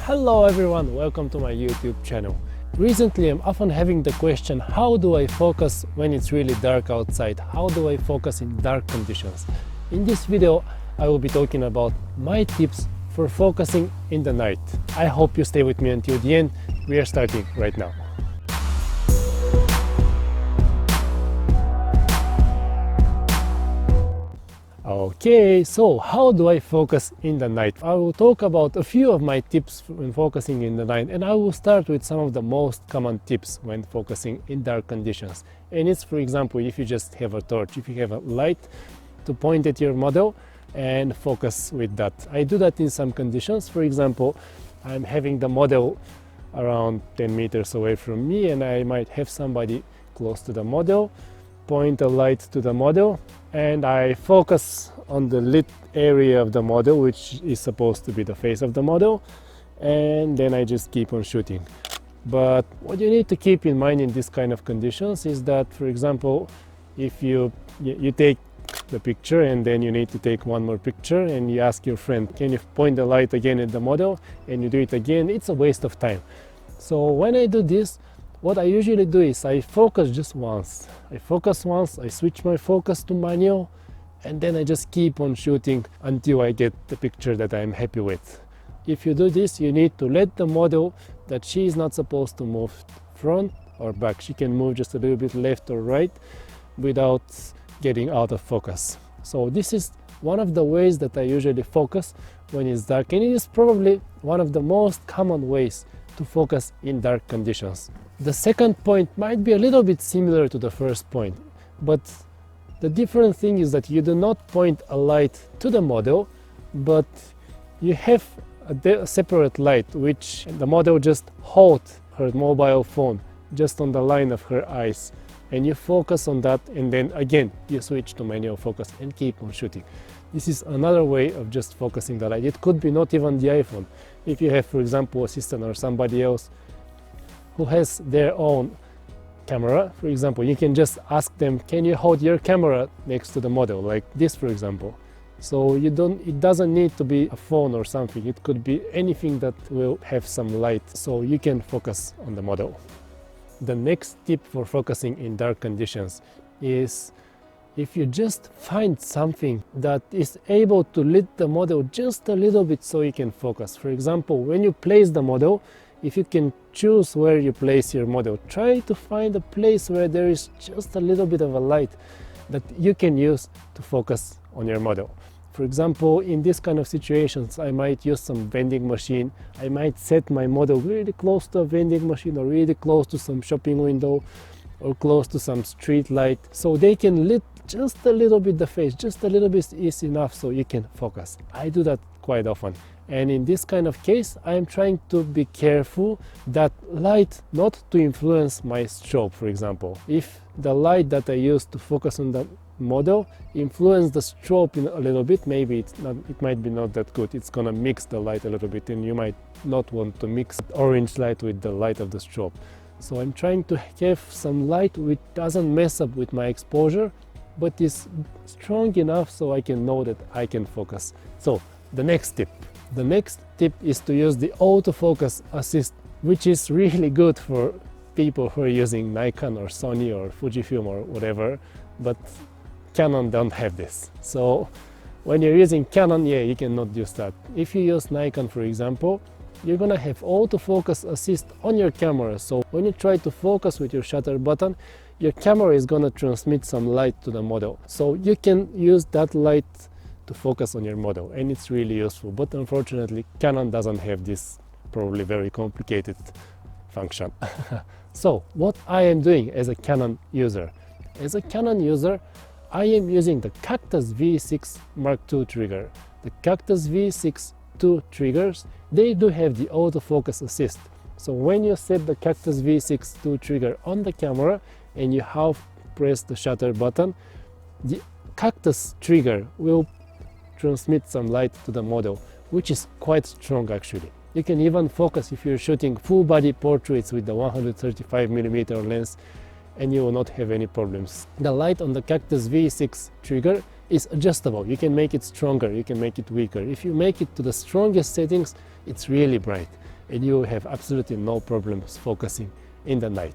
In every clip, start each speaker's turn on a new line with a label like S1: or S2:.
S1: Hello everyone, welcome to my YouTube channel. Recently I'm often having the question, how do I focus when it's really dark outside? How do I focus in dark conditions? In this video I will be talking about my tips for focusing in the night. I hope you stay with me until the end. We are starting right now. Okay, so how do I focus in the night? I will talk about a few of my tips when focusing in the night, and I will start with some of the most common tips when focusing in dark conditions. And it's, for example, if you just have a torch, if you have a light to point at your model and focus with that. I do that in some conditions. For example, I'm having the model around 10 meters away from me, and I might have somebody close to the model, point a light to the model, and I focus on the lit area of the model, which is supposed to be the face of the model, and then I just keep on shooting. But what you need to keep in mind in this kind of conditions is that, for example, if you take the picture and then you need to take one more picture and you ask your friend, can you point the light again at the model, and you do it again, it's a waste of time. So when I do this, what I usually do is I focus just once. I focus once, I switch my focus to manual, and then I just keep on shooting until I get the picture that I'm happy with. If you do this, you need to let the model that she is not supposed to move front or back. She can move just a little bit left or right without getting out of focus. So this is one of the ways that I usually focus when it's dark, and it is probably one of the most common ways to focus in dark conditions. The second point might be a little bit similar to the first point, but the different thing is that you do not point a light to the model, but you have a separate light which the model just holds her mobile phone just on the line of her eyes, and you focus on that, and then again you switch to manual focus and keep on shooting. This is another way of just focusing the light. It could be not even the iPhone. If you have, for example, assistant or somebody else who has their own camera, for example, you can just ask them, can you hold your camera next to the model, like this, for example. So it doesn't need to be a phone or something. It could be anything that will have some light, so you can focus on the model. The next tip for focusing in dark conditions is if you just find something that is able to lit the model just a little bit so you can focus. For example, when you place the model, if you can choose where you place your model, try to find a place where there is just a little bit of a light that you can use to focus on your model. For example, in this kind of situations, I might use some vending machine. I might set my model really close to a vending machine, or really close to some shopping window, or close to some street light, so they can lit just a little bit the face. Just a little bit is enough so you can focus. I do that quite often. And in this kind of case, I am trying to be careful that light not to influence my strobe, for example. If the light that I use to focus on the model influence the strobe in a little bit, maybe it might be not that good. It's gonna mix the light a little bit, and you might not want to mix orange light with the light of the strobe. So I'm trying to have some light which doesn't mess up with my exposure, but is strong enough so I can know that I can focus. So the next tip is to use the autofocus assist, which is really good for people who are using Nikon or Sony or Fujifilm or whatever, but Canon don't have this. So when you're using Canon, yeah, you cannot use that. If you use Nikon, for example, you're gonna have autofocus assist on your camera. So when you try to focus with your shutter button, your camera is gonna transmit some light to the model. So you can use that light to focus on your model, and it's really useful. But unfortunately, Canon doesn't have this probably very complicated function. So what I am doing as a Canon user? As a Canon user, I am using the Cactus V6 Mark II trigger. The Cactus V6 II triggers, they do have the autofocus assist. So when you set the Cactus V6 II trigger on the camera and you half press the shutter button, the Cactus trigger will transmit some light to the model, which is quite strong actually. You can even focus if you're shooting full body portraits with the 135mm lens, and you will not have any problems. The light on the Cactus V6 trigger is adjustable. You can make it stronger, you can make it weaker. If you make it to the strongest settings, it's really bright. and you will have absolutely no problems focusing in the night.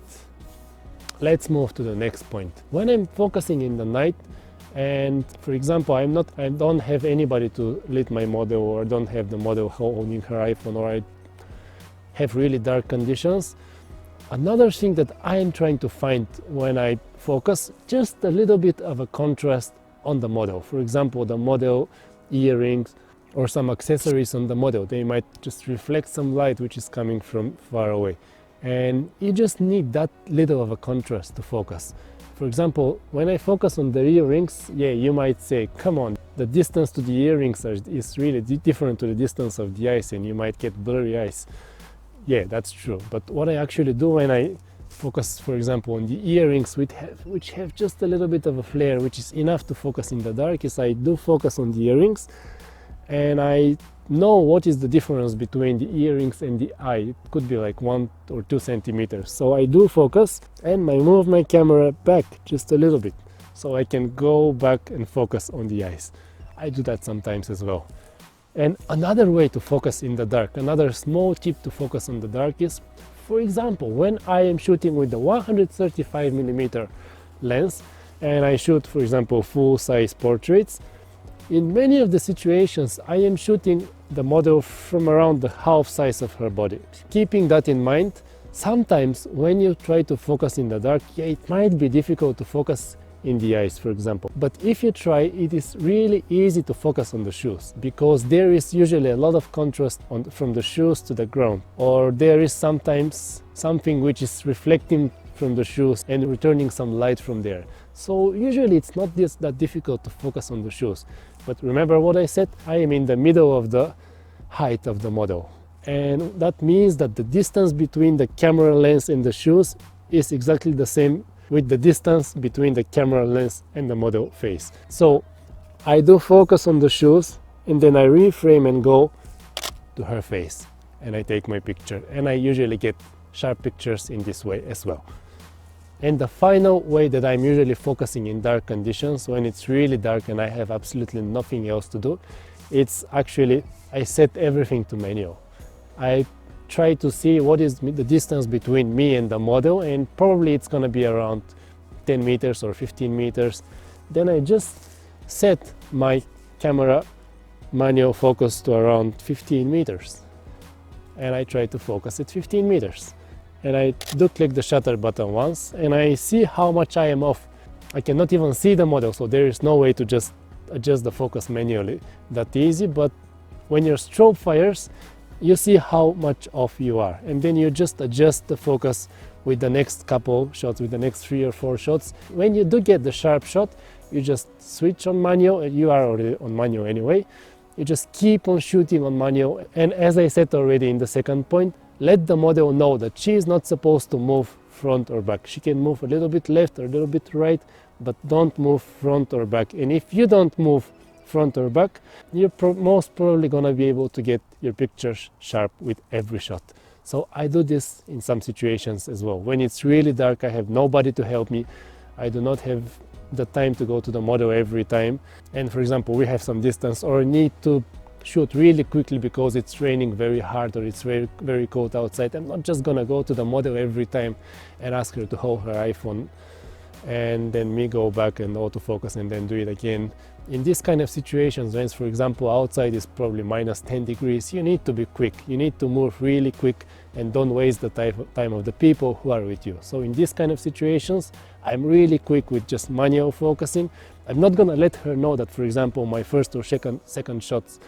S1: Let's move to the next point. When I'm focusing in the night, and for example, I don't have anybody to lead my model, or I don't have the model holding her iPhone, or I have really dark conditions. Another thing that I am trying to find when I focus, just a little bit of a contrast on the model. For example, the model earrings or some accessories on the model, they might just reflect some light which is coming from far away. And you just need that little of a contrast to focus. For example, when I focus on the earrings, yeah, you might say, come on, the distance to the earrings is really different to the distance of the eyes, and you might get blurry eyes. Yeah, that's true. But what I actually do when I focus, for example, on the earrings which have just a little bit of a flare, which is enough to focus in the dark, is I do focus on the earrings, and I know what is the difference between the earrings and the eye. It could be like 1 or 2 centimeters. So I do focus, and I move my camera back just a little bit so I can go back and focus on the eyes. I do that sometimes as well. And another way to focus in the dark, another small tip to focus on the dark is, for example, when I am shooting with the 135mm lens and I shoot, for example, full-size portraits, in many of the situations I am shooting the model from around the half size of her body. Keeping that in mind, sometimes when you try to focus in the dark, yeah, it might be difficult to focus in the eyes, for example. But if you try, it is really easy to focus on the shoes, because there is usually a lot of contrast from the shoes to the ground, or there is sometimes something which is reflecting from the shoes and returning some light from there. So usually it's not just that difficult to focus on the shoes. But remember what I said, I am in the middle of the height of the model, and that means that the distance between the camera lens and the shoes is exactly the same with the distance between the camera lens and the model face. So I do focus on the shoes, and then I reframe and go to her face, and I take my picture, and I usually get sharp pictures in this way as well. And the final way that I'm usually focusing in dark conditions, when it's really dark and I have absolutely nothing else to do, it's actually I set everything to manual. I try to see what is the distance between me and the model, and probably it's gonna be around 10 meters or 15 meters. Then I just set my camera manual focus to around 15 meters, and I try to focus at 15 meters. And I do click the shutter button once, and I see how much I am off. I cannot even see the model, so there is no way to just adjust the focus manually that easy. But when your strobe fires, you see how much off you are, and then you just adjust the focus with the next couple shots, with the next 3 or 4 shots. When you do get the sharp shot, you just switch on manual. You are already on manual anyway. You just keep on shooting on manual, and as I said already in the second point, let the model know that she is not supposed to move front or back. She can move a little bit left or a little bit right, but don't move front or back. And if you don't move front or back, you're most probably gonna be able to get your pictures sharp with every shot. So I do this in some situations as well. When it's really dark, I have nobody to help me. I do not have the time to go to the model every time. And for example, we have some distance or need to shoot really quickly because it's raining very hard or it's very, very cold outside. I'm not just gonna go to the model every time and ask her to hold her iPhone and then me go back and autofocus and then do it again. In this kind of situations, when for example outside is probably minus 10 degrees, you need to be quick. You need to move really quick and don't waste the time of the people who are with you. So in this kind of situations, I'm really quick with just manual focusing. I'm not gonna let her know that, for example, my first or second shots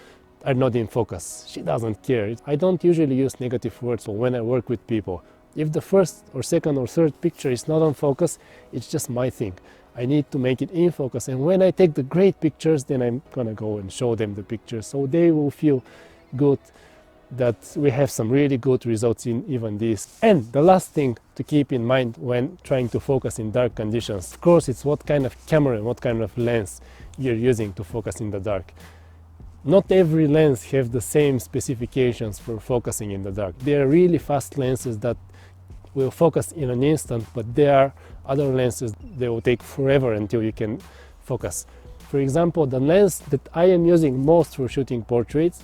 S1: are not in focus. She doesn't care. I don't usually use negative words when I work with people. If the first or second or third picture is not on focus, it's just my thing. I need to make it in focus, and when I take the great pictures, then I'm gonna go and show them the pictures so they will feel good that we have some really good results in even this. And the last thing to keep in mind when trying to focus in dark conditions, of course, it's what kind of camera and what kind of lens you're using to focus in the dark. Not every lens have the same specifications for focusing in the dark. There are really fast lenses that will focus in an instant, but there are other lenses that will take forever until you can focus. For example, the lens that I am using most for shooting portraits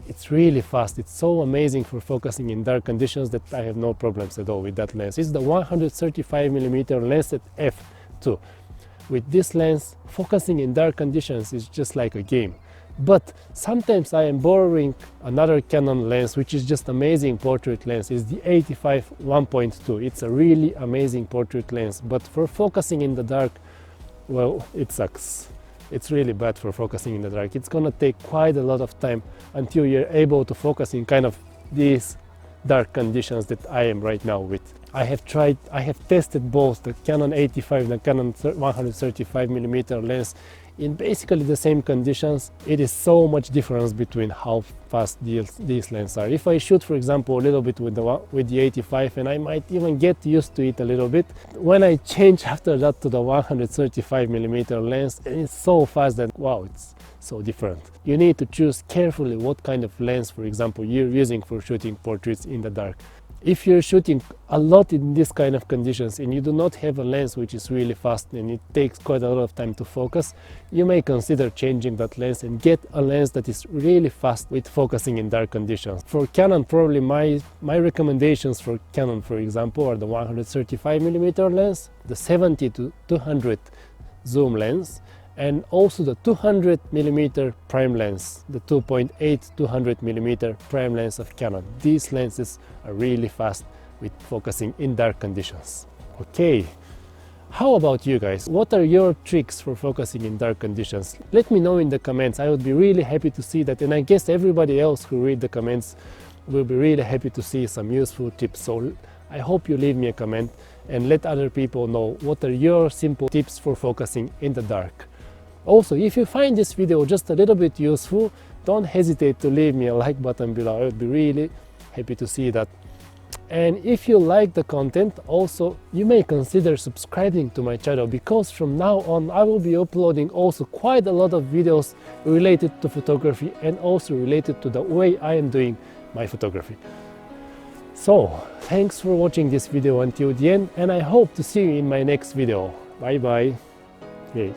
S1: it's really fast. It's so amazing for focusing in dark conditions that I have no problems at all with that lens. It's the 135mm lens at f2. With this lens, focusing in dark conditions is just like a game. But sometimes I am borrowing another Canon lens, which is just amazing portrait lens. It's the 85 1.2. It's a really amazing portrait lens, but for focusing in the dark, well, it sucks. It's really bad for focusing in the dark. It's gonna take quite a lot of time until you're able to focus in kind of these dark conditions that I am right now with. I have tested both the Canon 85 and the Canon 135mm lens in basically the same conditions. It is so much difference between how fast these lenses are. If I shoot, for example, a little bit with the 85, and I might even get used to it a little bit, when I change after that to the 135mm lens, it's so fast that wow, it's so different. You need to choose carefully what kind of lens, for example, you're using for shooting portraits in the dark. If you're shooting a lot in this kind of conditions and you do not have a lens which is really fast and it takes quite a lot of time to focus, you may consider changing that lens and get a lens that is really fast with focusing in dark conditions. For Canon, probably my recommendations for Canon, for example, are the 135mm lens, the 70-200 zoom lens, and also the 200mm prime lens, the 2.8 200mm prime lens of Canon. These lenses are really fast with focusing in dark conditions. Okay, how about you guys? What are your tricks for focusing in dark conditions? Let me know in the comments. I would be really happy to see that, and I guess everybody else who read the comments will be really happy to see some useful tips. So I hope you leave me a comment and let other people know what are your simple tips for focusing in the dark. Also, if you find this video just a little bit useful, don't hesitate to leave me a like button below. I would be really happy to see that. And if you like the content, also you may consider subscribing to my channel, because from now on I will be uploading also quite a lot of videos related to photography and also related to the way I am doing my photography. So, thanks for watching this video until the end, and I hope to see you in my next video. Bye bye. Yay.